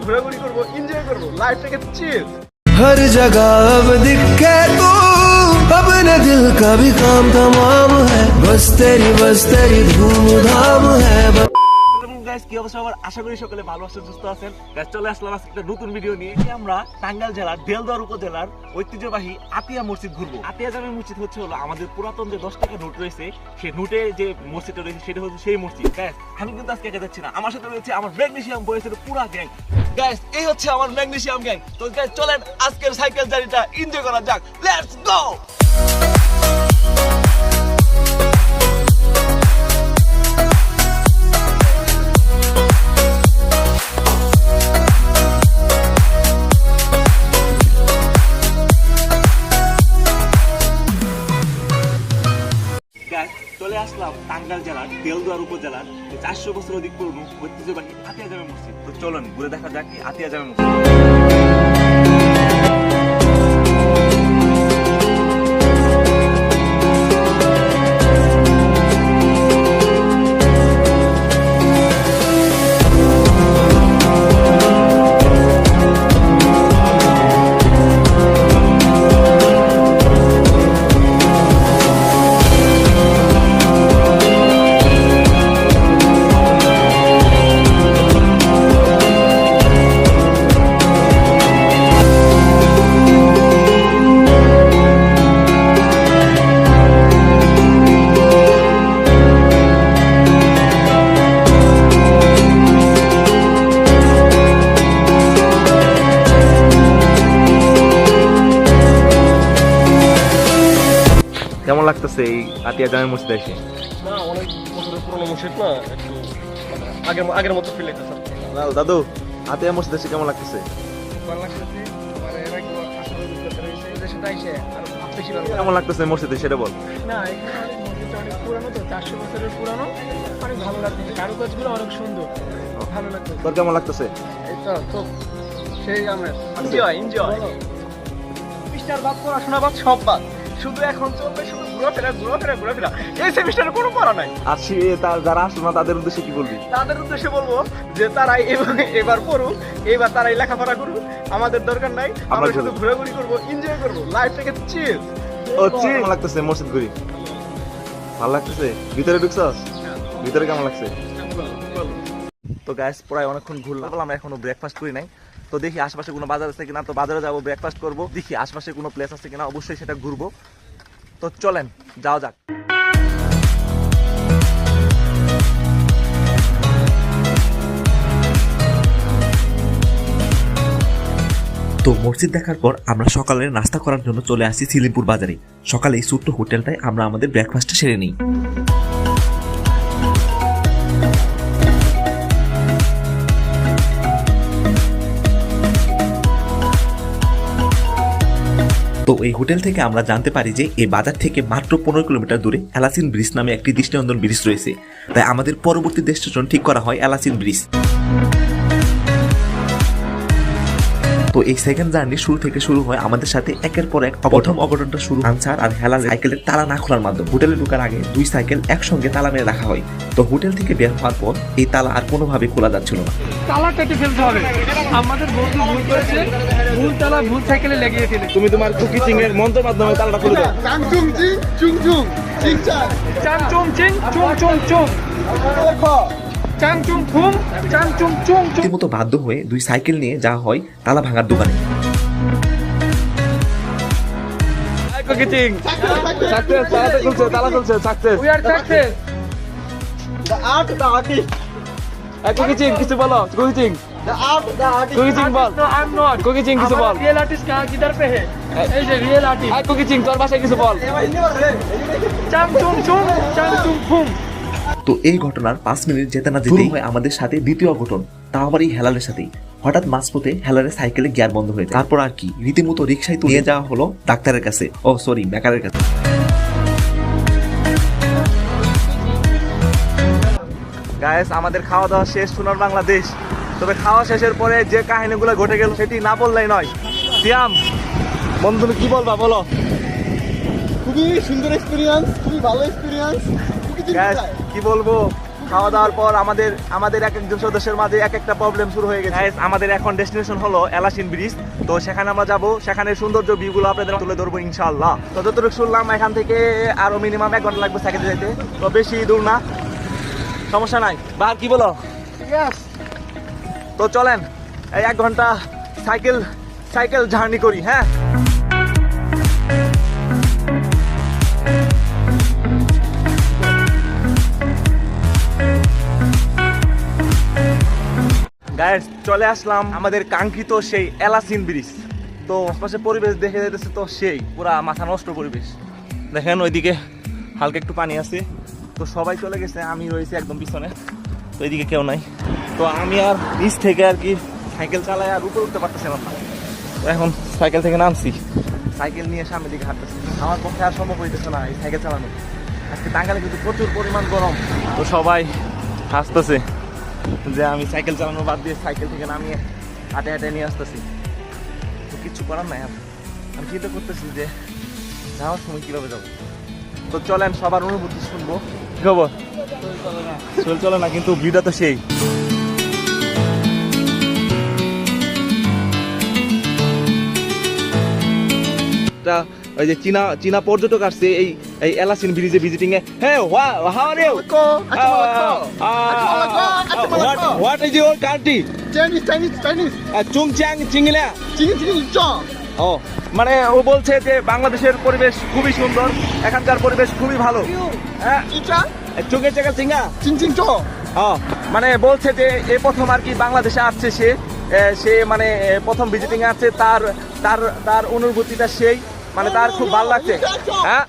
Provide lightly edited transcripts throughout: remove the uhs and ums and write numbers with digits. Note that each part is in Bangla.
ঘোরাঘুরি করবো, এনজয় করবো, লাইফটাকে চিল। हर जगह अब दिखे तू, अपने दिल का भी काम तमाम है, बस तेरी धूम धाम है। কি অবস্থা? আমার আশা করি সকলে ভালো আছেন, সুস্থ আছেন। চলে আসলাম আজকে একটা নতুন ভিডিও নিয়ে। আমরা টাঙ্গাইল জেলার দেলদুয়ার উপজেলার ঐতিহ্যবাহী আতিয়া মসজিদ ঘুরবো। আতিয়া জামে মসজিদ হচ্ছে হলো আমাদের পুরাতন যে 10 টাকা নোট রয়েছে, সেই নোটে যে মসজিদটা রয়েছে সেটা হচ্ছে সেই মসজিদ। গাইস, আমি কিন্তু আজকে একা যাচ্ছি না, আমার সাথে রয়েছে আমার ম্যাগনেসিয়াম বয়েসের পুরো গ্যাং। গাইস, এই হচ্ছে আমার ম্যাগনেসিয়াম গ্যাং। তো গাইস, চলেন আজকের সাইকেল জার্নিটা এনজয় করা যাক। Let's go. চলে আসলাম টাঙ্গাইল জেলার দেলদুয়ার উপজেলার 400 বছর অধিক পুরনো ঐতিহ্যবাহী আতিয়া জামে মসজিদ। তো চলুন ঘুরে দেখা যাক কি আতিয়া জামে মসজিদ। কেমন লাগতেছে এই আতিয়া জামে মসজিদে এসে? না, অনেক বছরের পুরনো মসজিদ না, একটু আগের মতো ফিল লাগতেছে। দাদু, আতিয়া মসজিদে এসে কেমন লাগতেছে? ভালো লাগতেছে, মানে এর আগে আসলে অভিজ্ঞতা রয়েছে, এদের সাথে আইসে আরো বেশি ভালো কেমন লাগতেছে মসজিদে সেটা বল। না, এখানে মসজিদটা অনেক পুরানো, তো 400 বছরের পুরানো, অনেক ভালো লাগতেছে, কারুকাজগুলো অনেক সুন্দর, ভালো লাগতেছে। তোর কেমন লাগতেছে? এই তো সেই আমার এনজয় মিস্টার বাদ, পড়াশোনা বাদ, সব বাদ, শুধু এখন চলবে শুধু ঘোরাফেরা। এই সেমিস্টারে কোনো পড়া নাই। আর যারা আসলো না তাদের উদ্দেশ্যে কি বলবি? তাদের উদ্দেশ্যে বলবো যে তারাই এবার পড়ুক, এবার তারাই লেখাপড়া করুক, আমাদের দরকার নাই, আমরা শুধু ঘোরাঘুরি করবো, এনজয় করবো, লাইফটাকে চিল। কেমন লাগতেছে মসজিদ ঘুরি? ভালো লাগতেছে? ভিতরে ঢুকছস? ভিতরে কেমন লাগছে? তো গাইস, প্রায় অনেকক্ষণ ঘুরলাম, আমরা এখনো ব্রেকফাস্ট করি নাই। তো দেখি আশেপাশে কোনো বাজার আছে কিনা, তো বাজারে যাবো, ব্রেকফাস্ট করবো, দেখি আশেপাশে কোনো প্লেস আছে কিনা, অবশ্যই সেটা ঘুরবো। তো চলেন যাওয়া যাক। তো মসজিদ দেখার পর আমরা সকালের নাস্তা করার জন্য চলে আসি সিলিমপুর বাজারে। সকালে এই ছোট্ট হোটেলটায় আমরা আমাদের ব্রেকফাস্টটা সেরে নিই। তো এই হোটেল থেকে আমরা জানতে পারি যে এই বাজার থেকে মাত্র 15 কিলোমিটার দূরে এলাচিন ব্রিজ নামে একটি দৃষ্টিনন্দন ব্রিজ রয়েছে। তাই আমাদের পরবর্তী ডেস্টিনেশন ঠিক করা হয় এলাচিন ব্রিজ। তো এই সেকেন্ড জার্নি শুরু থেকে শুরু হয় আমাদের সাথে একের পর এক প্রথম অঘটনটা শুরু আনসার আর হেলাল সাইকেলের তালা না খোলার মাধ্যমে। হোটেলে ঢোকার আগে দুই সাইকেল একসঙ্গে তালা মেরে রাখা হয়। তো হোটেল থেকে বের হওয়ার পর এই তালা আর কোনোভাবে খোলা যাচ্ছিল না। তালা কেটে ফেলতে হবে, আমাদের বন্ধু ভুল করেছে, ভুল তালা ভুল সাইকেলে লাগিয়ে ফেলে। তুমি তোমার কুকি চিং এর মন্ত্রের মাধ্যমে তালাটা খুলে দাও। চাংচুং চিং চুং চুং চিং চাং, চাংচুং চিং চুং চুং চুং, চাংচুং ফুম চাংচুং চুং। রীতিমতো বাধ্য হয়ে দুই সাইকেল নিয়ে যাওয়া হয় তালা ভাঙার দোকানে। কুকি চিং সাকসেস, তালা খুলছে success. We are success. The art the artist. কুকি চিং কিছু বলো, কুকি চিং। The art the artist. কুকি চিং বল। No I am not. কুকি চিং কিছু বল। রিয়েল আর্টিস্ট কাহা কিধর পে হে? এই যে রিয়েল আর্টিস্ট। কুকি চিং তোর ভাষায় কিছু বল। চাংচুং চুং চাংচুং ফুম। তো এই ঘটনার 5 মিনিট যেতে না যেতেই হয় আমাদের সাথে দ্বিতীয় অঘটন, তাও আবার এই হেলালের সাথেই। হঠাৎ মাঝপথে হেলারের সাইকেলে গিয়ার বন্ধ হয়ে যায়। তারপর আর কি, রীতিমতো রিক্সায় তুলে যাওয়া হলো ডাক্তারের কাছে, মেকারের কাছে। গাইস, আমাদের খাওয়া দাওয়া শেষ সোনার বাংলাদেশ। তবে খাওয়া শেষের পরে যে কাহিনীগুলো ঘটে গেল সেটি না বললেই নয়। সিয়াম বন্ধু, তুমি কি বলবা বলো? খুব খুবই সুন্দর এক্সপিরিয়েন্স, খুবই ভালো এক্সপিরিয়েন্স। Guys, কি বলবো, খাওয়া দাওয়ার পর আমাদের এক একজন সদস্যের মাঝে এক একটা প্রবলেম শুরু হয়ে গেছে। Guys, আমাদের এখন ডেস্টিনেশন হলো এলাসিন ব্রিজ। তো সেখানে আমরা যাব, সেখানে সৌন্দর্য ভিউগুলো আপনাদের তুলে ধরবো ইনশাআল্লাহ। তো যতটুকু শুনলাম এখান থেকে আরো মিনিমাম 1 ঘন্টা লাগবে সাইকেলে যেতে। তো বেশি দূর না, সমস্যা নাই। বা কি বলো? তো চলেন এই 1 ঘন্টা সাইকেল জার্নি করি। হ্যাঁ, গাইস চলে আসলাম আমাদের কাঙ্ক্ষিত সেই এলাসিন ব্রিজ। তো আশপাশে পরিবেশ দেখে যেতেছে তো সেই পুরা মাথা নষ্ট পরিবেশ। দেখেন ওইদিকে হালকা একটু পানি আছে। তো সবাই চলে গেছে, আমি রয়েছি একদম পিছনে। তো এইদিকে কেউ নাই। তো আমি আর নিচ থেকে আর কি সাইকেল চালাই আর উপরে উঠতে পারতেছিলাম না। তো এখন সাইকেল থেকে নামছি, সাইকেল নিয়ে সামনের দিকে হাঁটতেছি। আমার পক্ষে আর সম্ভব হইতেছে না এই সাইকেল চালানো। আজকে টাঙ্গাইলে কিন্তু প্রচুর পরিমাণ গরম। তো সবাই হাসতেছে যে আমি সাইকেল চালানো বাদ দিয়ে সাইকেল থেকে নামিয়ে হাঁটে হাঁটে নিয়ে আসতেছি। তো কিছু করার নাই। আমি চিন্তা করতেছি যে যাওয়ার সময় কিভাবে যাবো। তো চলেন সবার অনুভূতি শুনবো। কি খবর? চলে না, কিন্তু ভিউটা তো সেই। ওই যে চীনা পর্যটক আসছে এই এলাসিন ব্রিজে ভিজিটিং এ। হ্যাঁ, how are you? What is your country? Chinese চুংচাং চিংলা। ও মানে ও বলছে যে বাংলাদেশের পরিবেশ খুবই সুন্দর, এখানকার পরিবেশ খুবই ভালো। হ্যাঁ, চুঙ্গে চাকা চিঙ্গা মানে বলছে যে এই প্রথম আর কি বাংলাদেশে আসছে সে মানে প্রথম ভিজিটিং এ আসছে। তার অনুভূতিটা সেই, মানে তার খুব ভালো লাগছে। হ্যাঁ,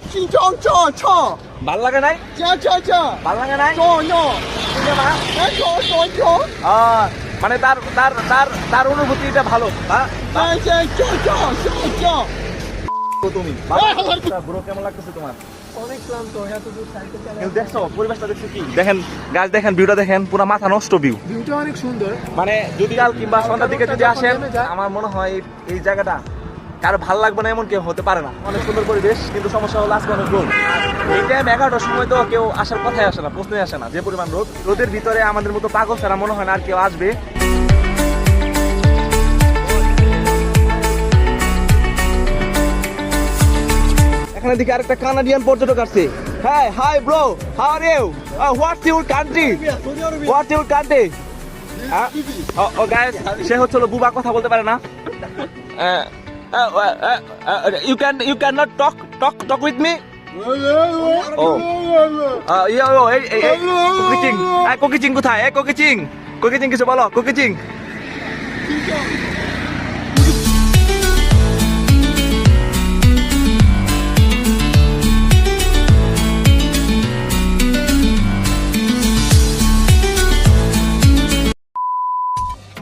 ভালো লাগে নাই? ভালো লাগে নাই? মানে তার অনুভূতিটা ভালো। তুমি ব্রো, কেমন লাগতেছে তোমার? অনেক ক্লান্ত, এত দূর সাইকেল চালানো। কিন্তু দেখছো পরিবেশটা, দেখছো কি? দেখেন গাছ, দেখেন ভিউটা, দেখেন পুরো মাথা নষ্ট ভিউ। ভিউটা অনেক সুন্দর। মানে যদি কাল কিংবা সন্ধ্যার দিকে যদি আসেন, আমার মনে হয় এই জায়গাটা কারো ভালো লাগবে না এমন কেউ হতে পারে না। অনেক সুন্দর পরিবেশ, কিন্তু সমস্যা হলো আজকে অনেক রোদ। এই টাইম 11টার সময় তো কেউ আসার কথাই আসে না, প্রশ্নই আসে না। যে পরিমাণ রোদের ভিতরে আমাদের মতো পাগল ছাড়া মনে হয় না আর কেউ আসবে। এখানে দিকে আরেকটা কানাডিয়ান পর্যটক আসছে। হ্যাঁ, hi bro, how are you? What's your country? What's your country? ও গাইস, সে হচ্ছে বুবা, কথা বলতে পারে না। you cannot talk with me. কোকিচিং কোথায়? কোকিচিং কিছু বলো। কোকিচিং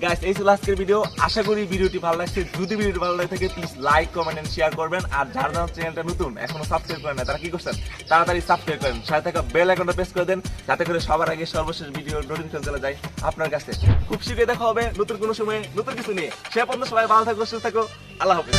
গাইস, এই ছিল আজকের ভিডিও। আশা করি ভিডিওটি ভালো লাগছে। যদি ভিডিওটি ভালো লাগে থাকে please like, comment and share করবেন। আর যারা যারা চ্যানেলটা নতুন এখনো সাবস্ক্রাইব করেন না, তারা কি করছেন? তাড়াতাড়ি সাবস্ক্রাইব করেন, সাথে থাকা বেল আইকনটা প্রেস করে দেন, যাতে করে সবার আগে সর্বশেষ ভিডিও নোটিফিকেশন চলে যায় আপনার কাছে। খুব শীঘ্রই দেখা হবে নতুন কোনো সময়ে নতুন কিছু নিয়ে। সে পর্যন্ত সবাই ভালো থাকো, সুস্থ থাকো। আল্লাহ হাফেজ।